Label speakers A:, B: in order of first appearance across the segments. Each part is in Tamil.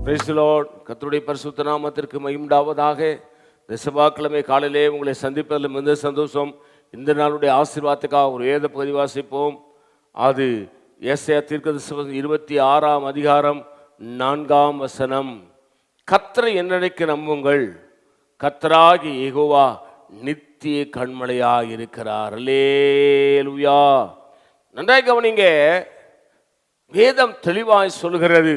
A: Praise the Lord. கர்த்தருடைய பரிசுத்த நாமத்திற்கு மகிமையுண்டாவதாக. இந்த செவ்வாய்க்கிழமை காலையிலே உங்களை சந்திப்பதில் மிகுந்த சந்தோஷம். இந்த நாளுடைய ஆசீர்வாதத்துக்காக ஒரு வேத பகுதி வாசிப்போம். அது ஏசாயா தீர்க்கதரிசி 26ஆம் அதிகாரம் 4ஆம் வசனம். கர்த்தரை என்றைக்கு நம்புங்கள், கர்த்தராகிய யெகோவா நித்திய கண்மலையாய் இருக்கிறார். அல்லேலூயா. நன்றாய் கவனிங்க. வேதம் தெளிவாய் சொல்கிறது.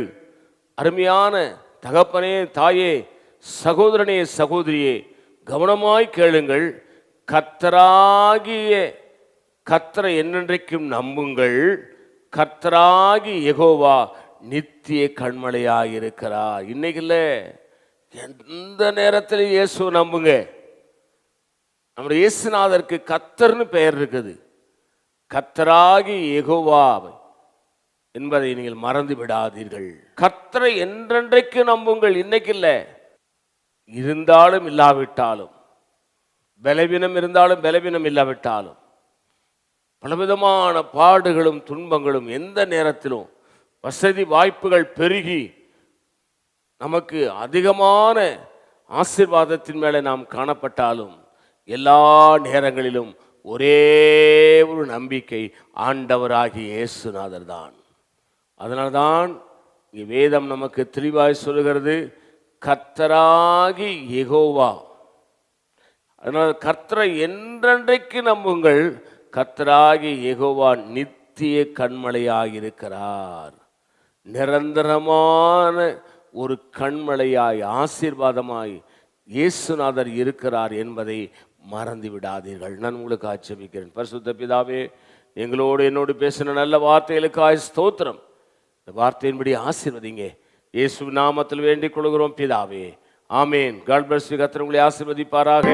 A: அருமையான தகப்பனே, தாயே, சகோதரனே, சகோதரியே, கவனமாய் கேளுங்கள். கர்த்தரை என்றென்றைக்கும் நம்புங்கள், கர்த்தராகி யெகோவா நித்திய கண்மலையாய் இருக்கிறார். இன்னைக்கு இல்லை, எந்த நேரத்திலும் இயேசு நம்புங்க. நம்முடைய இயேசுநாதருக்கு கர்த்தர்னு பெயர் இருக்குது. கர்த்தராகி யெகோவா என்பதை நீங்கள் மறந்து விடாதீர்கள். கர்த்தரை என்றென்றைக்கு நம்புங்கள். இன்னைக்கு இல்லை, இருந்தாலும் இல்லாவிட்டாலும், பலவீனம் இருந்தாலும் பலவீனம் இல்லாவிட்டாலும், பலவிதமான பாடுகளும் துன்பங்களும் எந்த நேரத்திலும், வசதி வாய்ப்புகள் பெருகி நமக்கு அதிகமான ஆசீர்வாதத்தின் மேலே நாம் காணப்பட்டாலும், எல்லா நேரங்களிலும் ஒரே ஒரு நம்பிக்கை ஆண்டவராகிய இயேசுநாதர் தான். அதனால்தான் இங்கே வேதம் நமக்கு தெளிவாய் சொல்லுகிறது, கர்த்தராகி யெகோவா. அதனால் கர்த்தரை என்றென்றைக்கு நம்புங்கள், கர்த்தராகி யெகோவா நித்திய கண்மலையாய் இருக்கிறார். நிரந்தரமான ஒரு கண்மலையாய், ஆசீர்வாதமாய் இயேசுநாதர் இருக்கிறார் என்பதை மறந்து விடாதீர்கள். நான் உங்களுக்கு ஆட்சேபிக்கிறேன். பரிசுத்த பிதாவே, என்னோடு பேசின நல்ல வார்த்தைகளுக்காய் ஸ்தோத்திரம். இந்த வார்த்தையின்படி ஆசீர்வதிங்க. இயேசு நாமத்தில் வேண்டிக் கொள்கிறோம் பிதாவே, ஆமேன். God bless you. கர்த்தர் உங்களை ஆசீர்வதிப்பாராக.